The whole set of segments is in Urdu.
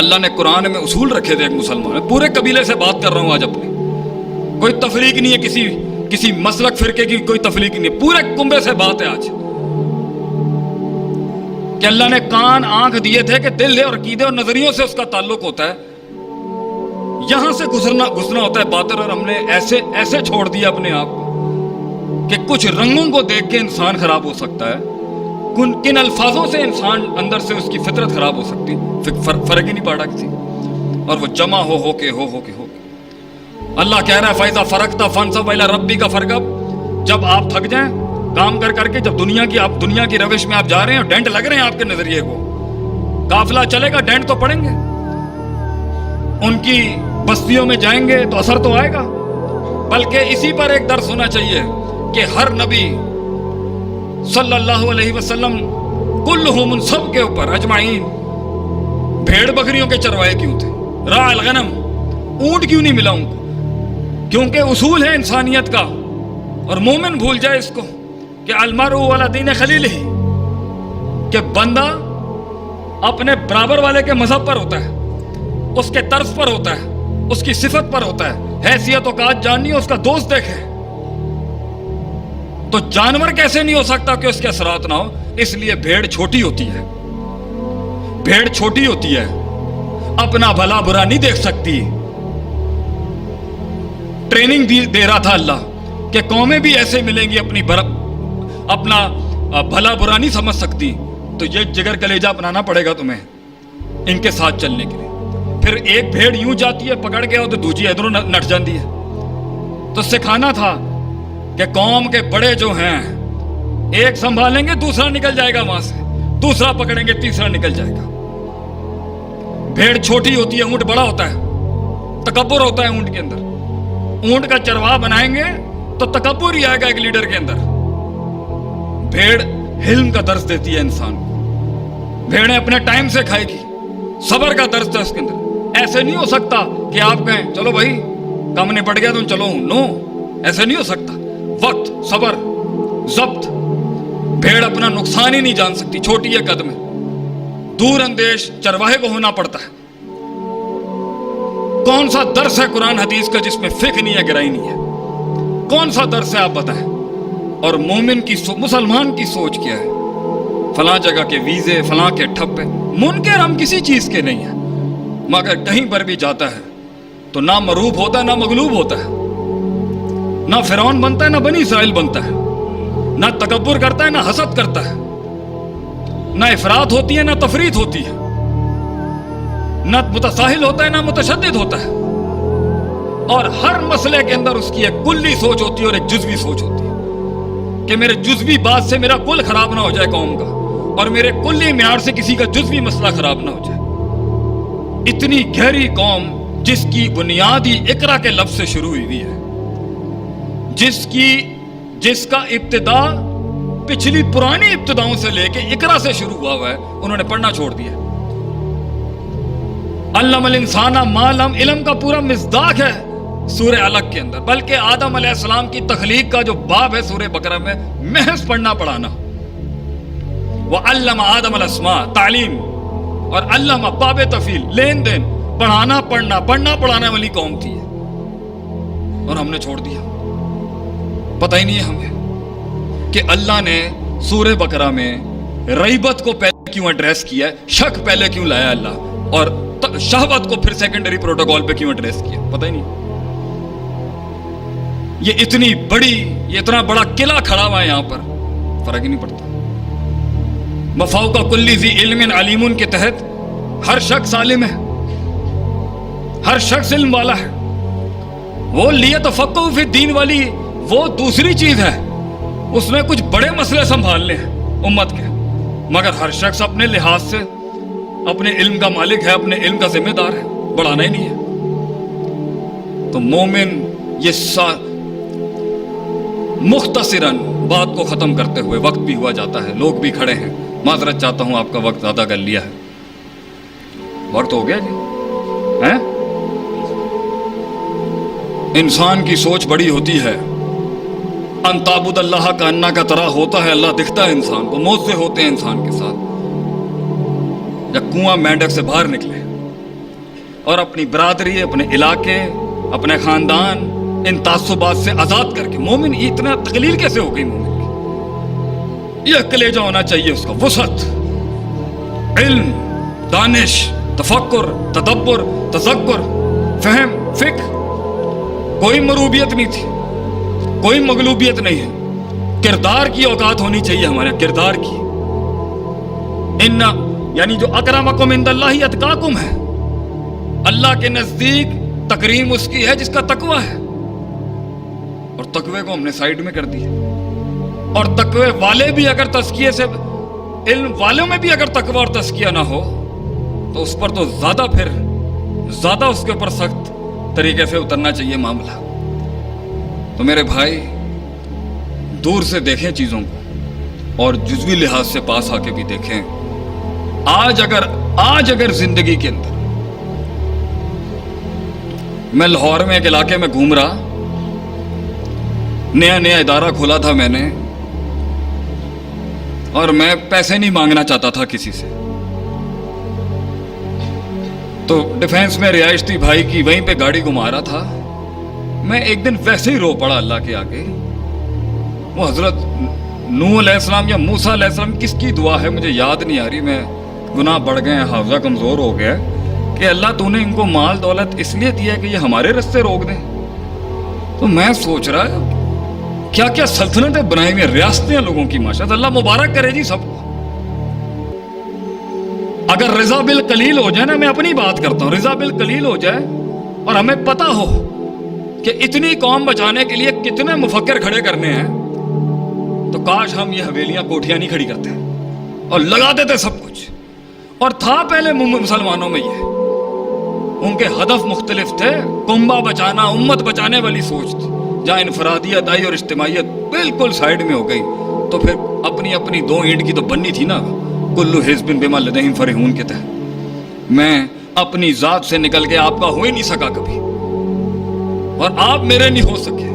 اللہ نے قرآن میں اصول رکھے تھے ایک مسلمان میں. پورے قبیلے سے بات کر رہا ہوں آج اپنے, کوئی تفریق نہیں ہے, کسی مسلک فرقے کی کوئی تفریق نہیں ہے, پورے کنبے سے بات ہے آج کہ اللہ نے کان آنکھ دیے تھے کہ دل ہے اور عقیدے اور نظریوں سے اس کا تعلق ہوتا ہے, یہاں سے گزرنا ہوتا ہے باطن, اور ہم نے ایسے چھوڑ دیا اپنے آپ کو کہ کچھ رنگوں کو دیکھ کے انسان خراب ہو سکتا ہے, کن الفاظوں سے انسان اندر سے اس کی فطرت خراب ہو سکتی, فرق ہی نہیں پڑا کسی, اور وہ جمع ہو کے اللہ کہہ رہا ہے فَإِذَا فَرَغْتَ فَانْصَبْ إِلَىٰ رَبِّكَ فَارْغَب. جب آپ تھک جائیں کام کر کے, جب دنیا کی روش میں آپ جا رہے ہیں اور ڈینٹ لگ رہے ہیں آپ کے نظریے کو, قافلہ چلے گا ڈینٹ تو پڑیں گے, ان کی بستیوں میں جائیں گے تو اثر تو آئے گا. بلکہ اسی پر ایک درس ہونا چاہیے کہ ہر نبی صلی اللہ علیہ وسلم کلہم, ان سب کے اوپر اجمعین بھیڑ بکریوں کے چروائے کیوں تھے, راع الغنم, اونٹ کیوں نہیں ملا ان کو؟ کیونکہ اصول ہے انسانیت کا, اور مومن بھول جائے اس کو کہ المرء علی دین خلیلہ, کہ بندہ اپنے برابر والے کے مذہب پر ہوتا ہے, اس کے طرز پر ہوتا ہے, اس کی صفت پر ہوتا ہے. حیثیت اوقات جاننی ہے, اس کا دوست دیکھے. تو جانور کیسے نہیں ہو سکتا کہ اس کے اثرات نہ ہو؟ اس لیے بھیڑ چھوٹی ہوتی ہے, بھیڑ چھوٹی ہوتی ہے, اپنا بھلا برا نہیں دیکھ سکتی. ٹریننگ دے رہا تھا اللہ کہ قومیں بھی ایسے ملیں گی اپنا بھلا برا نہیں سمجھ سکتی, تو یہ جگر کلیجہ اپنانا پڑے گا تمہیں ان کے ساتھ چلنے کے لیے. پھر ایک بھیڑ یوں جاتی ہے پکڑ کے, تو دوسری ادھروں نٹ جاتی ہے. تو سکھانا تھا کہ قوم کے بڑے جو ہیں ایک سنبھالیں گے, دوسرا نکل جائے گا وہاں سے, دوسرا پکڑیں گے, تیسرا نکل جائے گا. بھیڑ چھوٹی ہوتی ہے, اونٹ بڑا ہوتا ہے, تکبر ہوتا ہے اونٹ کے اندر. اونٹ کا چرواہ بنائیں گے تو تکبر ہی آئے گا ایک لیڈر کے اندر. بھیڑ حلم کا درس دیتی ہے انسان کو, بھیڑیں اپنے ٹائم سے کھائے گی, صبر کا درس ہے اس کے اندر. ایسے نہیں ہو سکتا کہ آپ کہیں چلو بھائی کم نپٹ گیا تم چلو, نو, ایسے نہیں ہو سکتا. وقت, صبر, ضبط. بھیڑ اپنا نقصان ہی نہیں جان سکتی, چھوٹی ہے قد میں, دور اندیش چرواہے کو ہونا پڑتا ہے. کون سا درس ہے قرآن حدیث کا جس میں فقہ نہیں ہے, گہرائی نہیں ہے؟ کون سا درس ہے آپ بتائیں؟ اور مومن کی مسلمان کی سوچ کیا ہے؟ فلاں جگہ کے ویزے, فلاں کے ٹھپے. منکر ہم کسی چیز کے نہیں ہیں, مگر کہیں پر بھی جاتا ہے تو نہ مروب ہوتا ہے نہ مغلوب ہوتا ہے, نہ فرعون بنتا ہے نہ بنی اسرائیل بنتا ہے, نہ تکبر کرتا ہے نہ حسد کرتا ہے, نہ افراط ہوتی ہے نہ تفریط ہوتی ہے, نہ متساہل ہوتا ہے نہ متشدد ہوتا ہے. اور ہر مسئلے کے اندر اس کی ایک کلی سوچ ہوتی ہے اور ایک جزوی سوچ ہوتی ہے کہ میرے جزوی بات سے میرا کل خراب نہ ہو جائے قوم کا, اور میرے کلی معیار سے کسی کا جزوی مسئلہ خراب نہ ہو جائے. اتنی گہری قوم جس کی بنیاد ہی اقرا کے لفظ سے شروع ہوئی ہے, جس کا ابتدا پچھلی پرانی ابتداؤں سے لے کے اقرا سے شروع ہوا ہے, انہوں نے پڑھنا چھوڑ دیا. علم الانسان ما لم, علم کا پورا مصداق ہے سورہ علق کے اندر. بلکہ آدم علیہ السلام کی تخلیق کا جو باب ہے سورہ بقرہ میں, محض پڑھنا پڑھانا. وعلم آدم الاسماء, تعلیم, اور علم باب تفیل, لین دین, پڑھانا پڑھنا پڑھانے والی قوم تھی, اور ہم نے چھوڑ دیا. پتہ ہی نہیں ہے ہمیں کہ اللہ نے سورہ بقرہ میں ریبت کو پہلے کیوں ایڈریس کیا ہے, شک پہلے کیوں لایا اللہ, اور شہوت کو پھر سیکنڈری پروٹوکول پہ کیوں ایڈریس کیا, پتہ ہی نہیں. یہ اتنا بڑا قلعہ کھڑا ہوا ہے یہاں پر, فرق ہی نہیں پڑتا. مفوق کلی ذی علم علیم کے تحت ہر شخص عالم ہے, ہر شخص علم والا ہے. وہ لیتفقہوا فی الدین والی وہ دوسری چیز ہے, اس نے کچھ بڑے مسئلے سنبھالنے ہیں امت کے, مگر ہر شخص اپنے لحاظ سے اپنے علم کا مالک ہے, اپنے علم کا ذمہ دار ہے, بڑھانا ہی نہیں ہے. تو مومن یہ مختصراً بات کو ختم کرتے ہوئے, وقت بھی ہوا جاتا ہے, لوگ بھی کھڑے ہیں, معذرت چاہتا ہوں آپ کا وقت زیادہ کر لیا ہے. وقت ہو گیا جی, انسان کی سوچ بڑی ہوتی ہے. ان تعبد اللہ کا انا کا طرح ہوتا ہے, اللہ دکھتا ہے انسان کو, موزے ہوتے ہیں انسان کے ساتھ. جب کنواں مینڈک سے باہر نکلے اور اپنی برادری، اپنے علاقے، اپنے خاندان ان تعصبات سے آزاد کر کے. مومن اتنا تقلیل کیسے ہو گئی مومن کی؟ یہ کلیجہ ہونا چاہیے اس کا، وسعت، علم، دانش، تفکر، تدبر، تذکر، فہم، فکر. کوئی مروبیت نہیں تھی، کوئی مغلوبیت نہیں ہے. کردار کی اوقات ہونی چاہیے ہمارے کردار کی. ان یعنی جو اکرمکم عند اللہ اتقاکم ہے، اللہ کے نزدیک تکریم اس کی ہے جس کا تقوی ہے. اور تقوی کو ہم نے سائیڈ میں کر دیا. اور تقوی والے بھی اگر تزکیے سے، علم والوں میں بھی اگر تقوی اور تزکیہ نہ ہو تو اس پر تو زیادہ اس کے اوپر سخت طریقے سے اترنا چاہیے معاملہ. تو میرے بھائی دور سے دیکھیں چیزوں کو اور جزوی لحاظ سے پاس آ کے بھی دیکھیں. آج اگر زندگی کے اندر میں لاہور میں ایک علاقے میں گھوم رہا، نیا ادارہ کھولا تھا میں نے، اور میں پیسے نہیں مانگنا چاہتا تھا کسی سے. تو ڈیفینس میں رہائش تھی بھائی کی، وہیں پہ گاڑی گھما رہا تھا. میں ایک دن ویسے ہی رو پڑا اللہ کے آگے. وہ حضرت نوح علیہ السلام یا موسیٰ علیہ السلام کس کی دعا ہے مجھے یاد نہیں آ رہی، میں گناہ بڑھ گئے ہیں، حافظہ کمزور ہو گیا کہ اللہ تو نے ان کو مال دولت اس لیے دیا کہ یہ ہمارے رستے روک دیں. تو میں سوچ رہا کیا کیا سلطنتیں بنائی ہوئی ہیں، ریاستیں لوگوں کی، ماشاءاللہ اللہ مبارک کرے جی سب کو. اگر رضا بالقلیل ہو جائے نا، میں اپنی بات کرتا ہوں، رضا بالقلیل ہو جائے اور ہمیں پتہ ہو کہ اتنی قوم بچانے کے لیے کتنے مفکر کھڑے کرنے ہیں، تو کاش ہم یہ حویلیاں کوٹھیاں نہیں کھڑی کرتے اور لگا دیتے سب کچھ. اور تھا پہلے مسلمانوں میں یہ، ان کے ہدف مختلف تھے. کنبہ بچانا، امت بچانے والی سوچ تھی. جہاں انفرادیت آئی اور اجتماعیت بالکل سائیڈ میں ہو گئی، تو پھر اپنی دو اینٹ کی تو بننی تھی نا. کلو حزب بما لدیہم فرحون کے تحت میں اپنی ذات سے نکل کے آپ کا ہو ہی نہیں سکا کبھی، اور آپ میرے نہیں ہو سکے.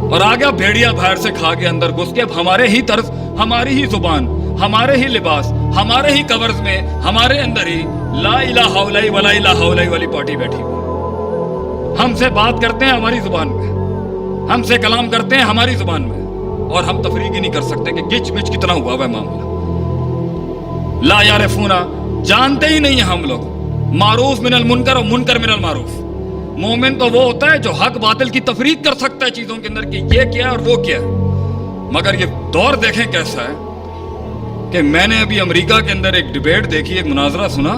اور آ گیا بھیڑیا باہر سے کھا کے اندر گھس کے. اب ہمارے ہی طرز، ہماری ہی زبان، ہمارے ہی لباس، ہمارے ہی کورز میں، ہمارے اندر ہی لا الہ الا اللہ ولا الہ الا اللہ والی پارٹی بیٹھی ہوئی. ہم سے بات کرتے ہیں ہماری زبان میں، ہم سے کلام کرتے ہیں ہماری زبان میں، اور ہم تفریق ہی نہیں کر سکتے کہ گچ مچ کتنا ہوا ہے معاملہ. لا یعرفون، جانتے ہی نہیں ہیں ہم لوگ معروف من المنکر اور منکر من المعروف. مومن تو وہ ہوتا ہے جو حق باطل کی تفریق کر سکتا ہے چیزوں کے اندر کہ یہ کیا ہے اور وہ کیا ہے. مگر یہ دور دیکھیں کیسا ہے کہ میں نے ابھی امریکہ کے اندر ایک ڈیبیٹ دیکھی، ایک مناظرہ سنا،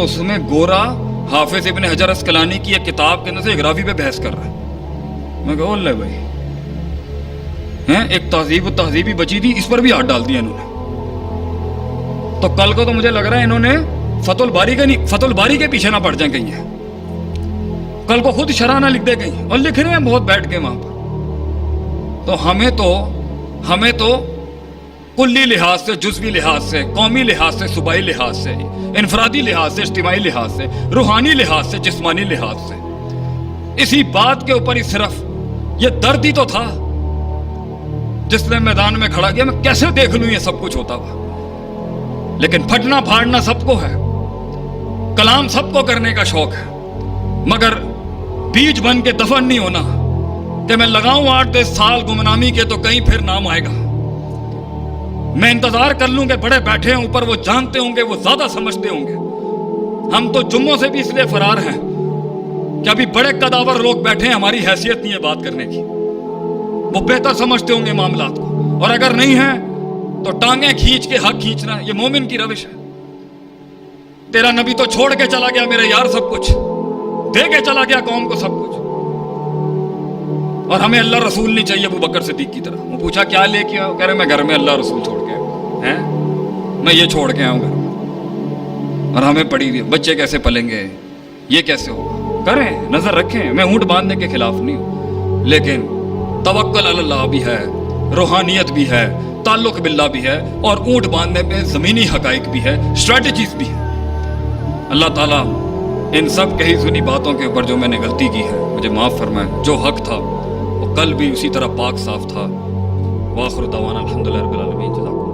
اس میں گورا حافظ ابن حجر اسقلانی کی ایک کتاب کے اندر سے ایک راوی پہ بحث کر رہا ہے. میں کہا اللہ بھائی ہیں، ایک تہذیب و تہذیبی بچی تھی، اس پر بھی ہاتھ ڈال دیا انہوں نے. تو کل کو تو مجھے لگ رہا ہے انہوں نے فتح الباری کے پیچھے نہ پڑ جائیں کہیں، کل کو خود شرح نہ لکھ دے کہیں، اور لکھ رہے ہیں بہت بیٹھ کے وہاں پر. تو ہمیں تو کلی لحاظ سے، جزوی لحاظ سے، قومی لحاظ سے، صوبائی لحاظ سے، انفرادی لحاظ سے، اجتماعی لحاظ سے، روحانی لحاظ سے، جسمانی لحاظ سے، اسی بات کے اوپر ہی صرف یہ درد ہی تو تھا جس نے میدان میں کھڑا کیا. میں کیسے دیکھ لوں یہ سب کچھ ہوتا ہوا، لیکن پھٹنا پھاڑنا سب کو ہے، کلام سب کو کرنے کا شوق ہے، مگر بیج بن کے دفن نہیں ہونا کہ میں لگاؤں 8-10 سال گمنامی کے تو کہیں پھر نام آئے گا. میں انتظار کر لوں کہ بڑے بیٹھے ہیں اوپر، وہ جانتے ہوں گے، وہ زیادہ سمجھتے ہوں گے. ہم تو جمعوں سے بھی اس لیے فرار ہیں کہ ابھی بڑے قداور لوگ بیٹھے ہیں، ہماری حیثیت نہیں ہے بات کرنے کی، وہ بہتر سمجھتے ہوں گے معاملات کو. اور اگر نہیں ہے تو ٹانگیں کھینچ کے حق کھینچنا، یہ مومن کی روش ہے. تیرا نبی تو چھوڑ کے چلا گیا میرے یار سب کچھ، دے کے چلا گیا قوم کو سب کچھ. اور ہمیں اللہ رسول نہیں چاہیے ابو بکر صدیق کی طرح. وہ پوچھا کیا لے کے آؤ، کہہ رہے میں گھر میں اللہ رسول چھوڑ کے ہیں، میں یہ چھوڑ کے آؤں گھر میں. اور ہمیں پڑی ہوئی بچے کیسے پلیں گے، یہ کیسے ہوگا. کریں، نظر رکھیں، میں اونٹ باندھنے کے خلاف نہیں ہوں، لیکن توکل علی اللہ بھی ہے، روحانیت بھی ہے، تعلق باللہ بھی ہے، اور اونٹ باندھنے پہ زمینی حقائق بھی ہے، اسٹریٹجیز بھی ہے. اللہ تعالیٰ ان سب کہی سنی باتوں کے اوپر جو میں نے غلطی کی ہے مجھے معاف فرمائے. جو حق تھا وہ کل بھی اسی طرح پاک صاف تھا. وآخر دعوانا الحمدللہ رب العالمین. جزاک